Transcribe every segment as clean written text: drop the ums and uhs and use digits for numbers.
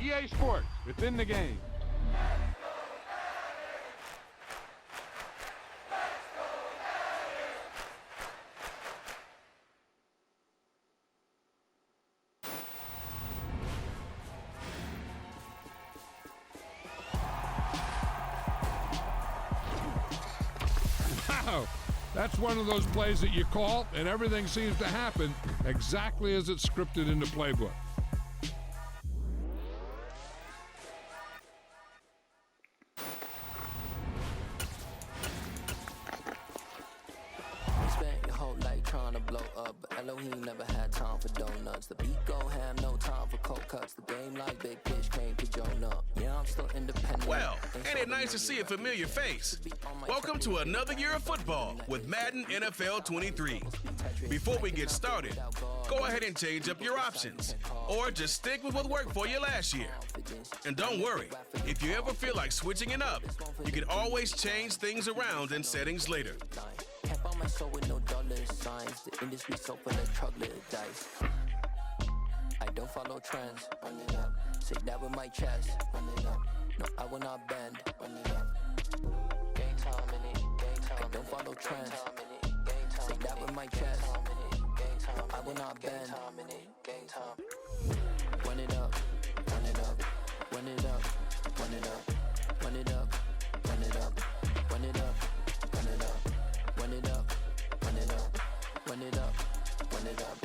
EA Sports, within the game. Wow, that's one of those plays that you call, and everything seems to happen exactly as it's scripted in the playbook. Never had time for donuts. The beat go ham, no time for cold cuts. The game like big pitch came to Jonah. Yeah, I'm still independent. Well, ain't it nice to see a familiar face? Welcome to another year of football with Madden NFL 23. Before we get started, go ahead and change up your options, or just stick with what worked for you last year. And don't worry, if you ever feel like switching it up, you can always change things around in settings later. Can't buy my soul with no dollar signs. The industry so full of troglodytes. I don't follow trends. Run it up. Say that with my chest. Run it up. No, I will not bend. Run it up. Game time in it. Game time. I don't follow trends. Say that with my chest. No, I will not bend. Game time. Run it up. Run it up. Run it up. Run it up. Run it up. Run it up. Run it up. Run it up. Run it up, run it up, run it up, run it up,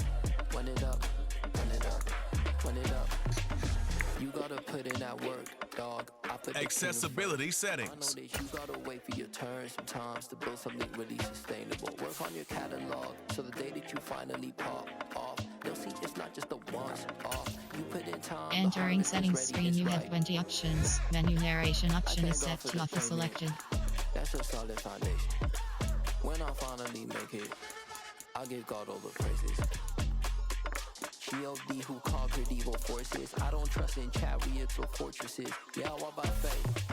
run it up, run it up, run it up. You gotta put in that work, dog. Accessibility settings. I know that you gotta wait for your turn sometimes to build something really sustainable. Work on your catalog so the day that you finally pop off, they'll see it's not just a once off. You put in time. Entering settings screen, you have 20 options. Menu narration option is set to auto selected. That's a solid foundation. When I finally make it, I'll give God all the praises. G.O.D. who conquered evil forces. I don't trust in chariots or fortresses. Yeah, I walk by faith.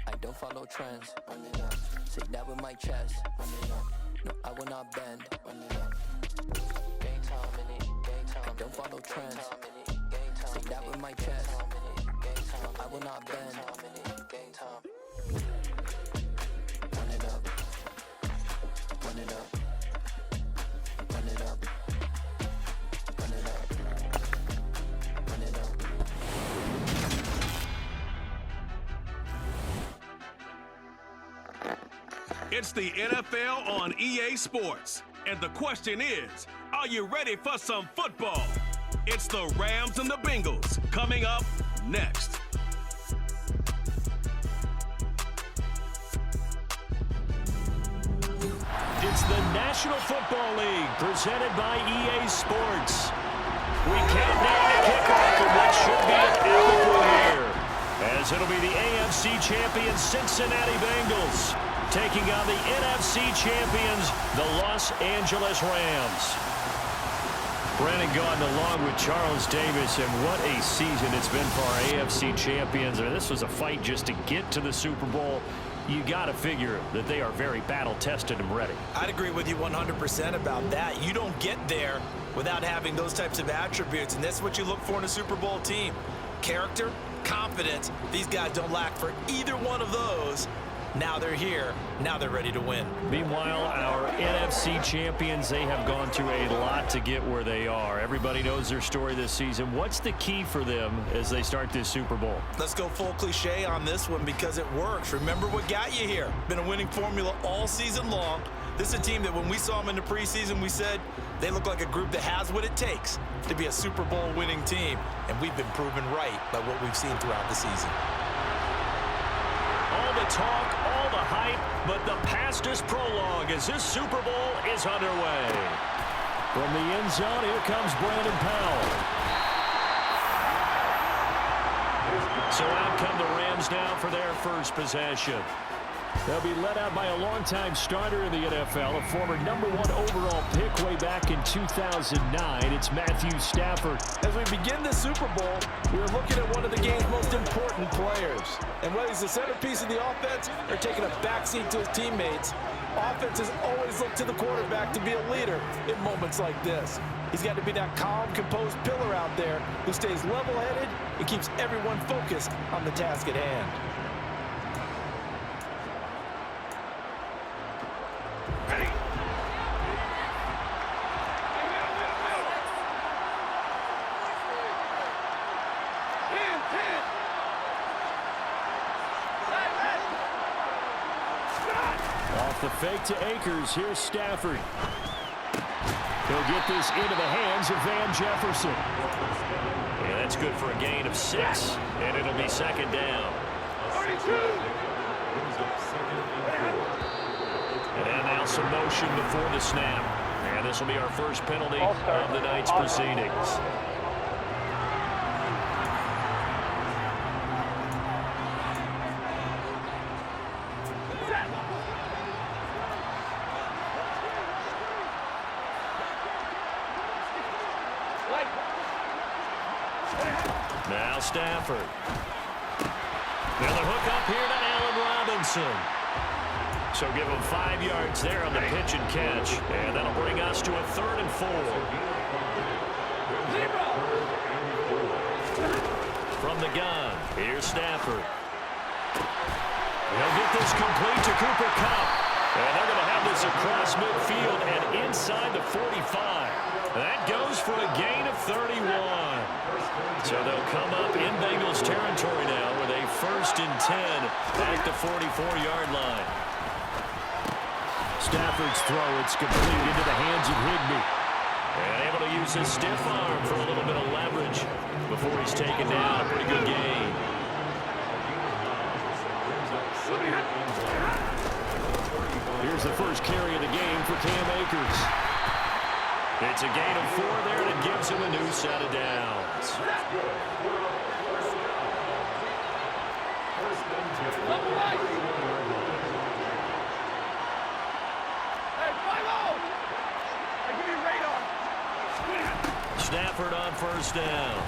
I don't follow trends. Run it up. Say that with my chest. Run it up. No, I will not bend. Run it up. Game time in it. Game time. I don't follow trends. Say that with my chest. No, I will not bend. Game time. Run it up. Run it up. Run it up. Run it up. Run it up. It's the NFL on EA Sports. And the question is, are you ready for some football? It's the Rams and the Bengals coming up next. It's the National Football League presented by EA Sports. We count down to kickoff of what should be an epic year, as it'll be the AFC champions Cincinnati Bengals taking on the NFC champions, the Los Angeles Rams. Brandon Gaudin along with Charles Davis, and what a season it's been for our AFC champions. I mean, this was a fight just to get to the Super Bowl. You got to figure that they are very battle-tested and ready. I'd agree with you 100% about that. You don't get there without having those types of attributes, and that's what you look for in a Super Bowl team. Character, confidence. These guys don't lack for either one of those. Now they're here. Now they're ready to win. Meanwhile, our NFC champions, they have gone through a lot to get where they are. Everybody knows their story this season. What's the key for them as they start this Super Bowl? Let's go full cliche on this one because it works. Remember what got you here. Been a winning formula all season long. This is a team that when we saw them in the preseason, we said they look like a group that has what it takes to be a Super Bowl winning team. And we've been proven right by what we've seen throughout the season. All the talk, all the hype, but the past is prologue as this Super Bowl is underway. From the end zone, here comes Brandon Powell. So out come the Rams now for their first possession. They'll be led out by a longtime starter in the NFL, a former #1 overall pick way back in 2009. It's Matthew Stafford. As we begin the Super Bowl, we're looking at one of the game's most important players. And whether he's the centerpiece of the offense or taking a backseat to his teammates, Offenses always look to the quarterback to be a leader in moments like this. He's got to be that calm, composed pillar out there who stays level-headed and keeps everyone focused on the task at hand. Off the fake to Akers. Here's Stafford. He'll get this into the hands of Van Jefferson. Yeah, that's good for a gain of 6, and it'll be second down. And now some motion before the snap. And this will be our first penalty of the night's proceedings. Now Stafford. Now the hook up here to Allen Robinson. So give him 5 yards there on the pitch and catch. And that'll bring us to a 3rd and 4. From the gun, here's Stafford. He'll get this complete to Cooper Kupp. And they're going to have this across midfield and inside the 45. That goes for a gain of 31. So they'll come up in Bengals territory now with a 1st and 10 at the 44-yard line. Stafford's throw, it's complete into the hands of Higbee. And able to use his stiff arm for a little bit of leverage before he's taken down. A pretty good gain. Here's the first carry of the game for Cam Akers. It's a gain of 4 there, and it gives him a new set of downs. Stafford on 1st down.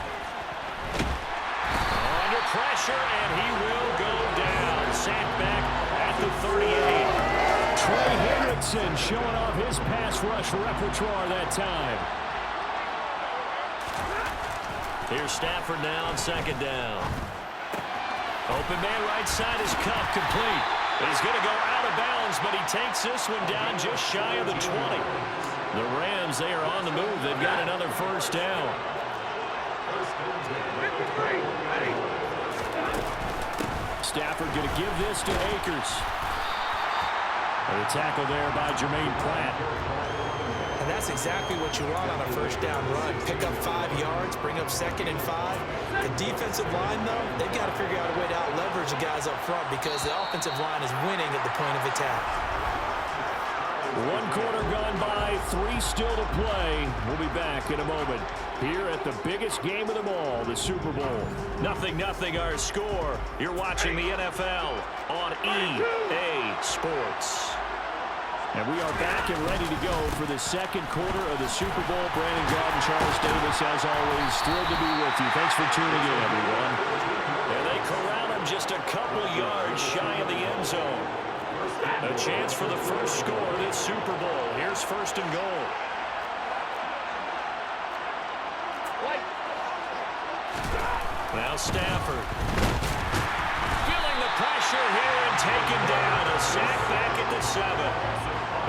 Under pressure, and he will go down. Sacked back at the 38. Trey Hendrickson showing off his pass rush repertoire that time. Here's Stafford now on 2nd down. Open man right side is Kupp, complete. He's going to go out of bounds, but he takes this one down just shy of the 20. The Rams, they are on the move. They've got another 1st down. Stafford going to give this to Akers. And a tackle there by Jermaine Pratt. And that's exactly what you want on a 1st down run. Pick up 5 yards, bring up 2nd and 5. The defensive line, though, they've got to figure out a way to out-leverage the guys up front because the offensive line is winning at the point of attack. 1 quarter gone by, 3 still to play. We'll be back in a moment here at the biggest game of them all, the Super Bowl. 0-0 our score. You're watching the NFL on EA Sports. And we are back and ready to go for the 2nd quarter of the Super Bowl. Brandon Gaudin, Charles Davis, as always, thrilled to be with you. Thanks for tuning in, everyone. And they corral him just a couple yards shy of the end zone. A chance for the first score of this Super Bowl. Here's 1st and goal. Now Stafford. Feeling the pressure here and taken down. A sack back at the 7.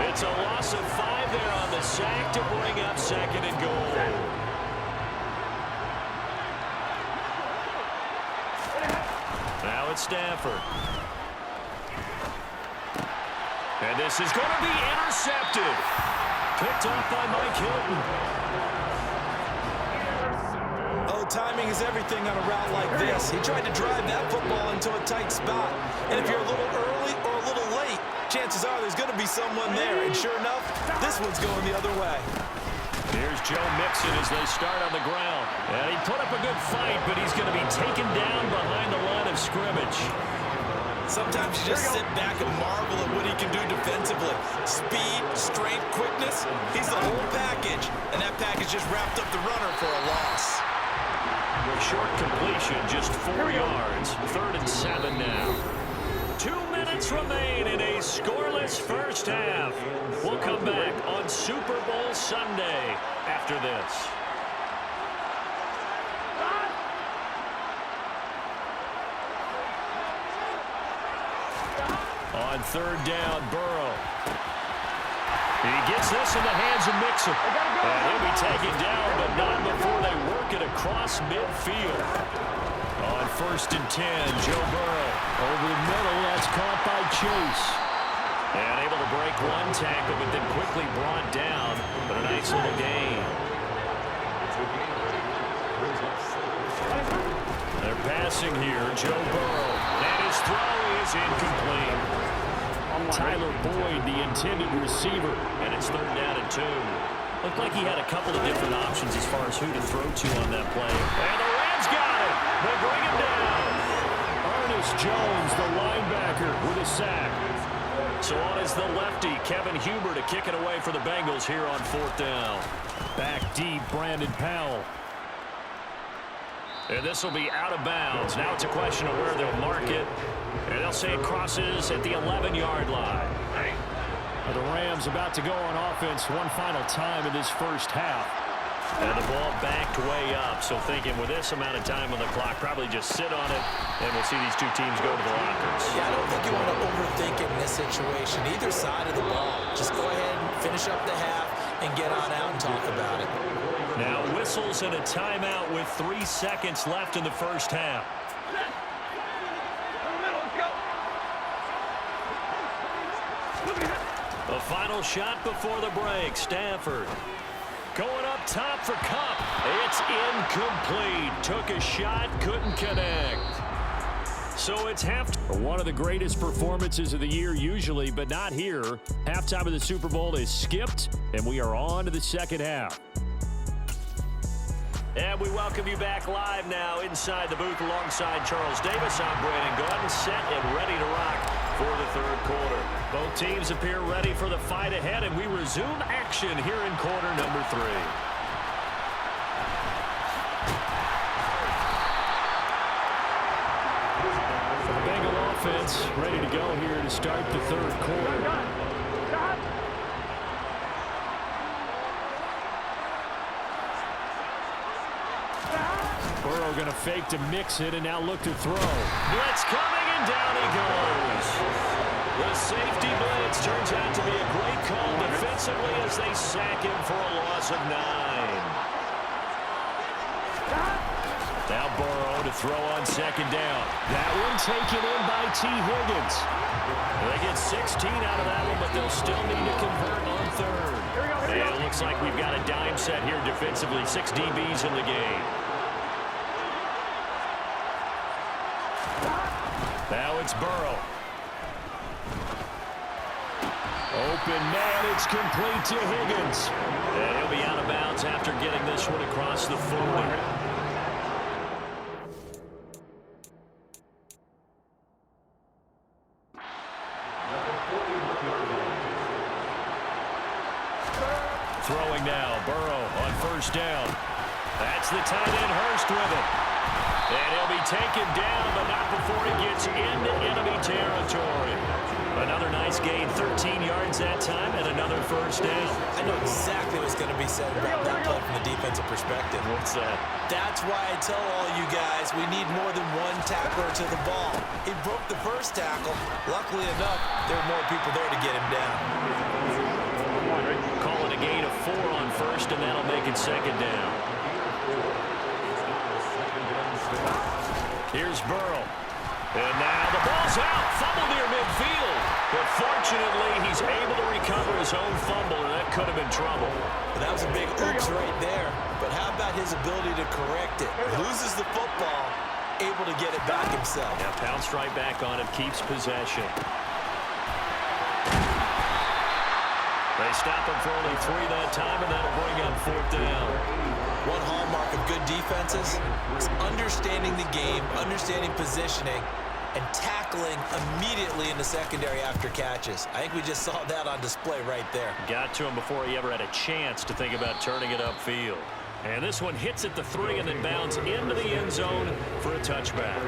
It's a loss of 5 there on the sack to bring up 2nd and goal. Now it's Stafford. And this is going to be intercepted. Picked off by Mike Hilton. Oh, timing is everything on a route like this. He tried to drive that football into a tight spot. And if you're a little early or a little late, chances are there's going to be someone there. And sure enough, this one's going the other way. Here's Joe Mixon as they start on the ground. And he put up a good fight, but he's going to be taken down behind the line of scrimmage. Sometimes you just sit back and marvel at what he can do defensively. Speed, strength, quickness, he's the whole package. And that package just wrapped up the runner for a loss. Short completion, just 4 yards. 3rd and 7 now. 2 minutes remain in a scoreless scoreless first half. We'll come back on Super Bowl Sunday after this. On third down, Burrow. He gets this in the hands of Mixon. And he'll be taken down, but not before they work it across midfield. On 1st and 10, Joe Burrow. Over the middle, that's caught by Chase. And able to break one tackle, but then quickly brought down. But a nice little gain. They're passing here, Joe Burrow. And his throw is incomplete. Tyler Boyd, the intended receiver, and it's 3rd down and 2. Looked like he had a couple of different options as far as who to throw to on that play. And the Rams got it. They bring him down. Ernest Jones, the linebacker, with a sack. So on is the lefty, Kevin Huber, to kick it away for the Bengals here on 4th down. Back deep, Brandon Powell. And this will be out of bounds. Now it's a question of where they'll mark it. And they'll say it crosses at the 11-yard line. The Rams about to go on offense one final time in this first half. And the ball backed way up. So thinking with this amount of time on the clock, probably just sit on it, and we'll see these two teams go to the lockers. Yeah, I don't think you want to overthink it in this situation. Either side of the ball. Just go ahead and finish up the half and get on out and talk about it. Now whistles and a timeout with 3 seconds left in the first half. A final shot before the break. Stafford going up top for Kupp. It's incomplete. Took a shot, couldn't connect. So it's one of the greatest performances of the year usually, but not here. Halftime of the Super Bowl is skipped, and we are on to the second half. And we welcome you back live now inside the booth alongside Charles Davis. I'm Brandon Gordon, set and ready to rock for the 3rd quarter. Both teams appear ready for the fight ahead, and we resume action here in quarter number 3. The Bengal offense ready to go here to start the 3rd quarter. Burrow going to fake to mix it and now look to throw. Blitz coming and down he goes. The safety blitz turns out to be a great call defensively as they sack him for a loss of 9. Now Burrow to throw on 2nd down. That one taken in by T. Higgins. They get 16 out of that one, but they'll still need to convert on 3rd. And it looks like we've got a dime set here defensively. 6 DBs in the game. Now it's Burrow. Open man, it's complete to Higgins. And he'll be out of bounds after getting this one across the 40. Throwing now, Burrow on 1st down. That's the tight end Hurst with it. And he'll be taken down, but not before he gets into enemy territory. Another nice gain, 13 yards that time, and another 1st down. I know exactly what's going to be said about that play from the defensive perspective. What's that? That's why I tell all you guys we need more than one tackler to the ball. He broke the 1st tackle. Luckily enough, there were more people there to get him down. Call it a gain of 4 on 1st, and that'll make it 2nd down. Here's Burrow. And now the ball's out. Fumble near midfield. But fortunately, he's able to recover his own fumble, and that could have been trouble. But that was a big oops right there. But how about his ability to correct it? Loses the football, able to get it back himself. Yeah, pounced right back on him, keeps possession. They stop him for only 3 that time, and that'll bring up 4th down. One hallmark of good defenses is understanding the game, understanding positioning, and tackling immediately in the secondary after catches. I think we just saw that on display right there. Got to him before he ever had a chance to think about turning it upfield. And this one hits at the 3 and then bounds into the end zone for a touchback.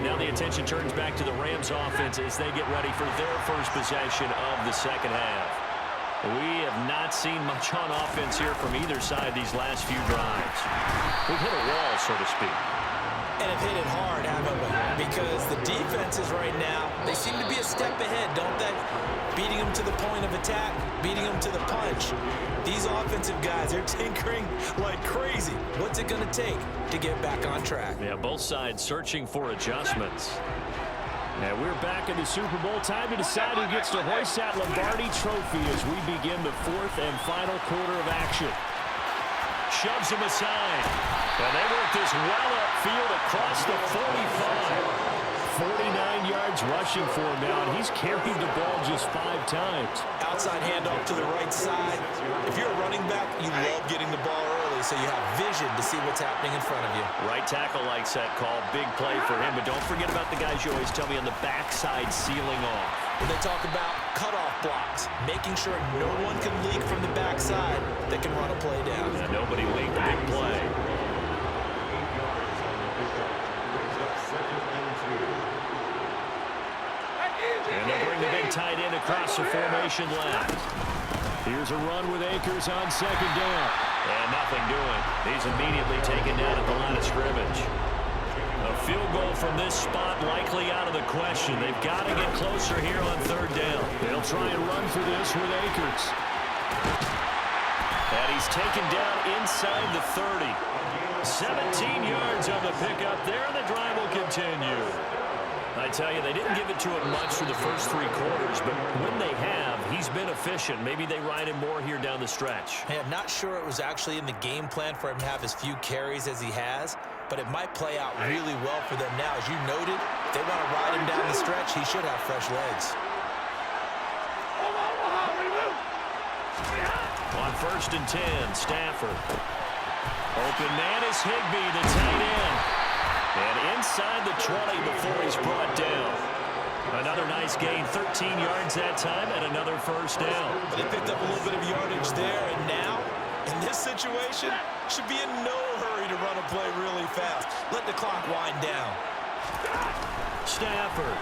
Now the attention turns back to the Rams offense as they get ready for their first possession of the second half. We have not seen much on offense here from either side these last few drives. We've hit a wall, so to speak. And have hit it hard, haven't we? Because the defenses right now, they seem to be a step ahead, don't they? Beating them to the point of attack, beating them to the punch. These offensive guys, they're tinkering like crazy. What's it going to take to get back on track? Yeah, both sides searching for adjustments. And we're back in the Super Bowl. Time to decide who gets to hoist that Lombardi trophy as we begin the fourth and final quarter of action. Shoves him aside. And they work this well upfield across the 45. 49 yards rushing for him now, and he's carried the ball just 5 times. Outside handoff to the right side. If you're a running back, you love getting the ball early so you have vision to see what's happening in front of you. Right tackle likes that call. Big play for him, but don't forget about the guys you always tell me on the backside sealing off. When they talk about cutoff blocks, making sure no one can leak from the backside that can run a play down. Yeah, nobody leaked the big play. And they'll bring the big tight end across the formation left. Here's a run with Akers on second down. And nothing doing. He's immediately taken down at the line of scrimmage. A field goal from this spot likely out of the question. They've got to get closer here on third down. They'll try and run for this with Akers. And he's taken down inside the 30. 17 yards on the pickup there, and the drive will continue. I tell you, they didn't give it to him much for the first 3 quarters, but when they have, he's been efficient. Maybe they ride him more here down the stretch. Hey, I'm not sure it was actually in the game plan for him to have as few carries as he has, but it might play out really well for them now. As you noted, if they want to ride him down the stretch, he should have fresh legs. On 1st and 10, Stafford. Open man is Higbee, the tight end. And inside the 20 before he's brought down. Another nice gain, 13 yards that time, and another first down. They picked up a little bit of yardage there, and now, in this situation, should be in no hurry to run a play really fast. Let the clock wind down. Stafford.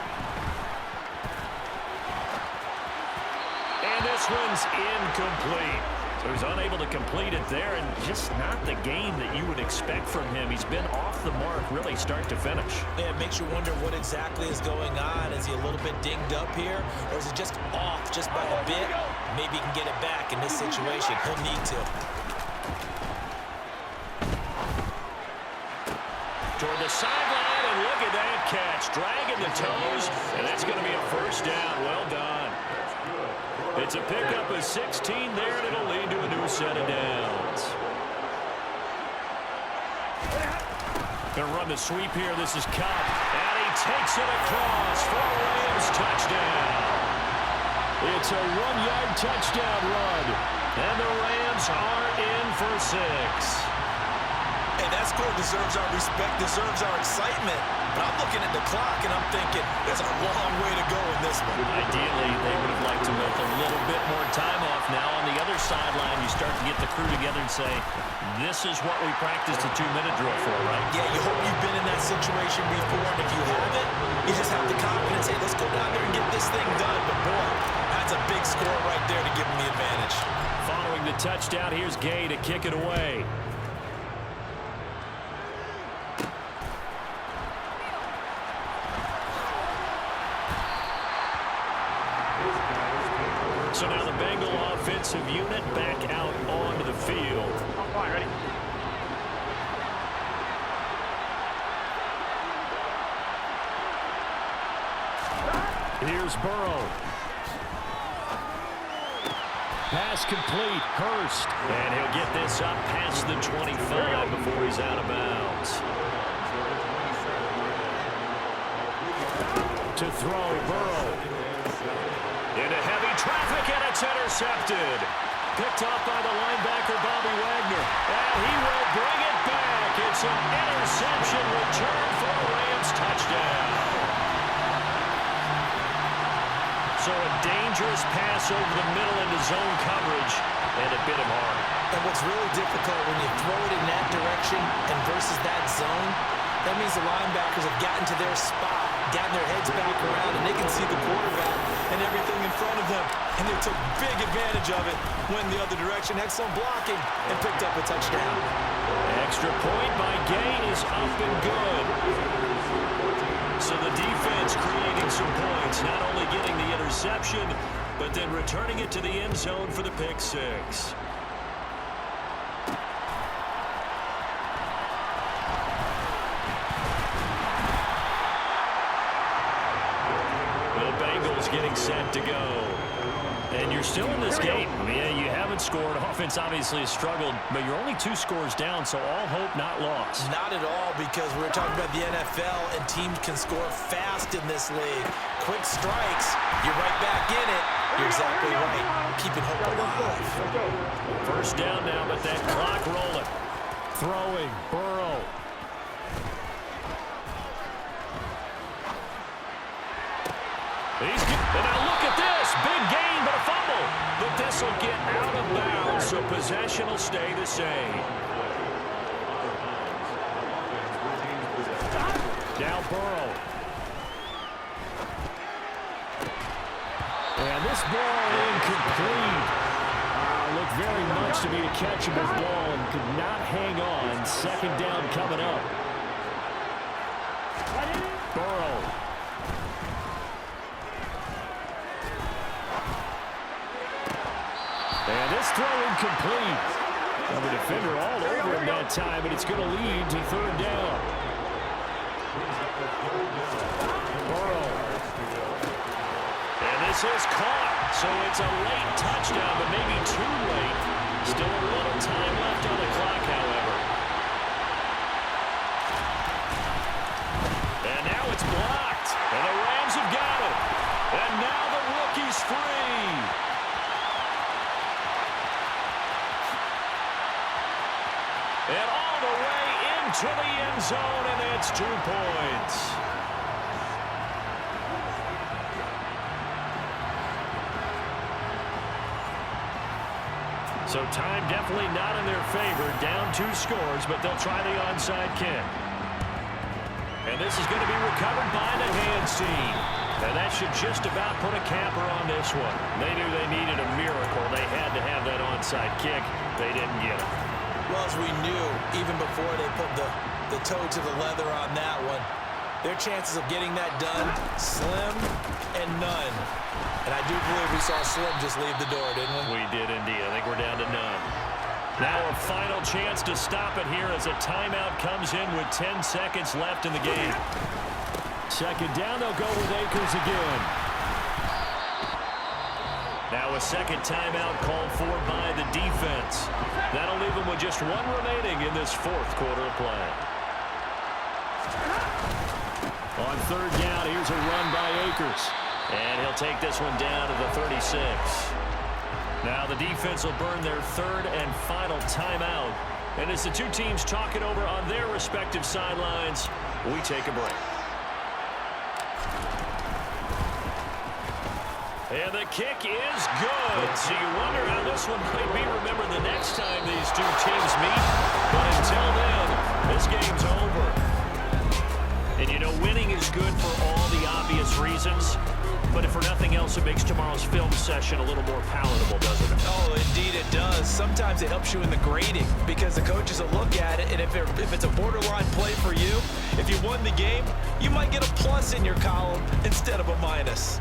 And this one's incomplete. So he's unable to complete it there, and just not the game that you would expect from him. He's been off the mark really start to finish. Yeah, it makes you wonder what exactly is going on. Is he a little bit dinged up here, or is he just off just by a bit? Maybe he can get it back in this situation. He'll need to. Toward the sideline, and look at that catch. Dragging the toes, and that's going to be a first down. Well done. It's a pickup of 16 there, and it'll lead to a new set of downs. Going to run the sweep here. This is Cup, and he takes it across for a Rams touchdown. It's a 1-yard touchdown run, and the Rams are in for 6. Hey, that score deserves our respect, deserves our excitement. But I'm looking at the clock, and I'm thinking there's a long way to go in this one. Ideally, they would have liked to milk a little bit more time off. Now, on the other sideline, you start to get the crew together and say, this is what we practiced a 2-minute drill for, right? Yeah, you hope you've been in that situation before, and if you haven't, you just have the confidence, hey, let's go down there and get this thing done. But, boy, that's a big score right there to give them the advantage. Following the touchdown, here's Gay to kick it away. So now the Bengal offensive unit back out onto the field. All right, ready? Here's Burrow. Pass complete. Hurst. And he'll get this up past the 25 before he's out of bounds. To throw, Burrow. Into heavy traffic, and it's intercepted. Picked off by the linebacker, Bobby Wagner. And he will bring it back. It's an interception return for a Rams touchdown. So a dangerous pass over the middle into zone coverage, and it bit him hard. And what's It's really difficult when you throw it in that direction and versus that zone. That means the linebackers have gotten to their spot, gotten their heads back around, and they can see the quarterback and everything in front of them. And they took big advantage of it, went the other direction, had some blocking, and picked up a touchdown. Extra point by Gay is up and good. So the defense creating some points, not only getting the interception, but then returning it to the end zone for the pick six. The Bengals getting set to go. And you're still in this game. Yeah, you haven't scored. Offense obviously has struggled, but you're only 2 scores down, so all hope not lost. Not at all, because we're talking about the NFL, and teams can score fast in this league. Quick strikes, you're right back in it. You're exactly right. Keeping hope alive. First down now, but that clock rolling. Throwing, Burrow. And now look at this. Big gain, but a fumble. But this will get out of bounds, so possession will stay the same. Now Burrow. And this ball incomplete. Looked very much to be a catchable ball and could not hang on. Second down coming up. Burrow. And this throw incomplete. And the defender all over him that time, but it's going to lead to third down. Burrow. And this is caught. So it's a late touchdown, but maybe too late. Still a little time left on the clock, however. And now it's blocked. And the Rams have got it. And now the rookie's free. And all the way into the end zone, and it's 2 points. So time definitely not in their favor. Down 2 scores, but they'll try the onside kick. And this is going to be recovered by the hands team. And that should just about put a capper on this one. They knew they needed a miracle. They had to have that onside kick. They didn't get it. Well, as we knew, even before they put the toe to the leather on that one, their chances of getting that done, slim and none. And I do believe we saw Slim just leave the door, didn't we? We did indeed. I think we're down to none. Now a final chance to stop it here as a timeout comes in with 10 seconds left in the game. Second down, they'll go with Akers again. Now a second timeout called for by the defense. That'll leave them with just 1 remaining in this 4th quarter of play. On third down, here's a run by Akers. And he'll take this one down to the 36. Now the defense will burn their 3rd and final timeout. And as the 2 teams talk it over on their respective sidelines, we take a break. And the kick is good. So you wonder how this one might be remembered the next time these 2 teams meet. But until then, this game's over. And you know, winning is good for all the obvious reasons. But if for nothing else, it makes tomorrow's film session a little more palatable, doesn't it? Oh, indeed it does. Sometimes it helps you in the grading because the coaches will look at it, and if it's a borderline play for you, if you won the game, you might get a plus in your column instead of a minus.